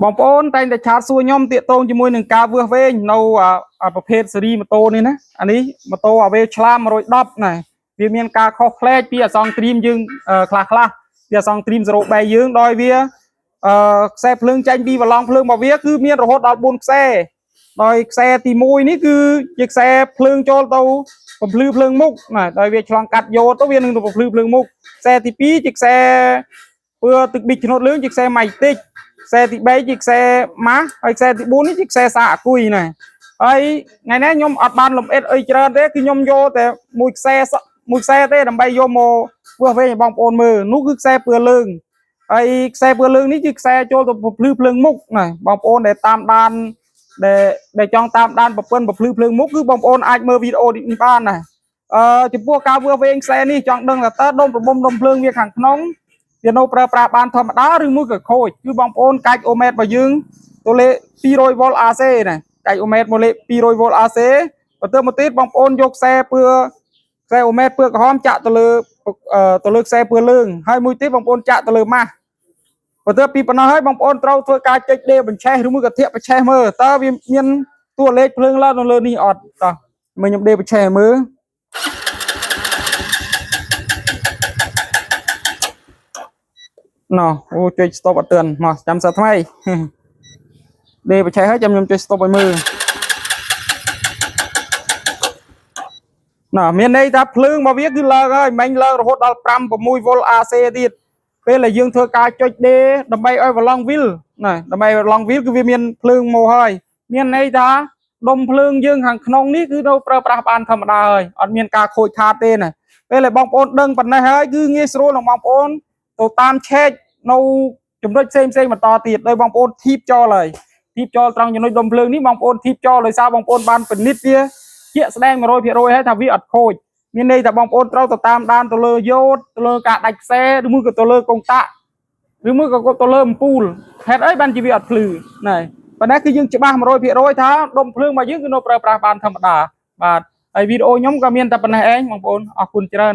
បងប្អូនតែងតែឆាតសួរខ្ញុំតាកតងជាមួយនឹងការវាស់វែងនៅប្រភេទស៊េរីម៉ូតូនេះណាអានេះម៉ូតូអាវេឆ្លាម110ណាវាមានការខុសប្លែកពីអសង្គ្រីមយើងខ្លះពីអសង្គ្រីម03យើងដោយវាខ្សែភ្លើងចេញពីវឡងភ្លើងរបស់វាគឺមានរហូតដល់4ខ្សែដោយខ្សែទី1នេះគឺជាខ្សែភ្លើងចូលទៅបំភ្លឺភ្លើងមុខណាដោយវាឆ្លងកាត់យោទៅវានឹងបំភ្លឺភ្លើងមុខខ្សែទី2ជាខ្សែពឿទឹកប៊ីឆ្នោតលឿងជាខ្សែម៉ៃតិចខ្សែទី3ជាខ្សែម៉ាស់ហើយខ្សែទី4នេះជាខ្សែសាអាគុយណាហើយថ្ងៃនេះខ្ញុំអត់បានលំអិតអីច្រើនទេគឺខ្ញុំយកតែមួយខ្សែទេដើម្បីយកមកវាស់វែងឲ្យបងប្អូនមើលនោះគឺខ្សែពឿលឿងហើយខ្សែពឿលឿងនេះជាខ្សែចូលទៅបំភ្លឺភ្លើងមុខណាបងប្អូនដែលតាមដានដែលចង់តាមដានប្រព័ន្ធបំភ្លឺភ្លើងមុខគឺបងប្អូនអាចមើលវីដេអូនេះបានណាចំពោះការវាស់វែងខ្សែនេះចង់ដឹងថាតើដុំប្រមុំដុំភ្លើងវាខាងក្នុងវានៅប្រើប្រាស់បានធម្មតាឬមួយក៏ខូចគឺបងប្អូនកាច់អូម៉ែត្ររបស់យើងទៅលេខ 200V AC ណាកាច់អូម៉ែត្រមកលេខ 200V AC បន្ទាប់មកទៀតបងប្អូនយកខ្សែអូម៉ែត្រពឿក្រហមចាក់ទៅលើខ្សែពឿលឿងហើយមួយទៀតបងប្អូនចាក់ទៅលើម៉ាស់បន្ទាប់ពីប៉ុណ្ណោះហើយបងប្អូនត្រូវធ្វើការចុចដេបញ្ឆេះឬមួយក៏ធាក់បញ្ឆេះមើលតើវាមានតួលេខភ្លើងឡើងនៅលើនេះអត់តោះមើលខ្ញុំដេបញ្ឆេះមើលណោះអូចុច stop អត់ទាន់មកចាំសិនថ្មីដេបញ្ឆេះហើយចាំខ្ញុំចុច stop ឲ្យមើលណោះមានន័យថាភ្លើងរបស់វាគឺឡើងហើយមិញឡើងរហូតដល់ 5.6V AC ទៀតពេលដែលយើងធ្វើការចុចដេដើម្បីឲ្យវឡងវីលណាដើម្បីវឡងវីលគឺវាមានភ្លើងមកហើយមានន័យថាដុំភ្លើងយើងខាងក្នុងនេះគឺនៅប្រើប្រាស់បានធម្មតាហើយអត់មានការខូចខាតទេណាពេលដែលបងប្អូនដឹងប៉ុណ្ណេះហើយគឺងាយស្រួលនឹងបងប្អូនទៅតាមឆែកនៅចំណុចផ្សេងបន្តទៀតដោយបងប្អូនធីបចោលហើយធីបចោលត្រង់ចំណុចដុំភ្លើងនេះបងប្អូនធីបចោលដោយសារបងប្អូនបានពិនិត្យវាជាក់ស្ដែង 100% ហើយថាវាអត់ខូចមានន័យថាបងប្អូនត្រូវទៅតាមដានទៅលើយ៉ូតទៅលើការដាច់ខ្សែឬមួយក៏ទៅលើកុងតាក់ឬមួយក៏ទៅលើអំពូលហេតុអីបានជាវាអត់ភ្លឺណែប៉ុន្តែគឺយើងច្បាស់ 100% ថាដុំភ្លើងរបស់យើងគឺនៅប្រើប្រាស់បានធម្មតាបាទហើយវីដេអូខ្ញុំក៏មានតែប៉ុណ្ណេះឯងបងប្អូនអរគុណច្រើន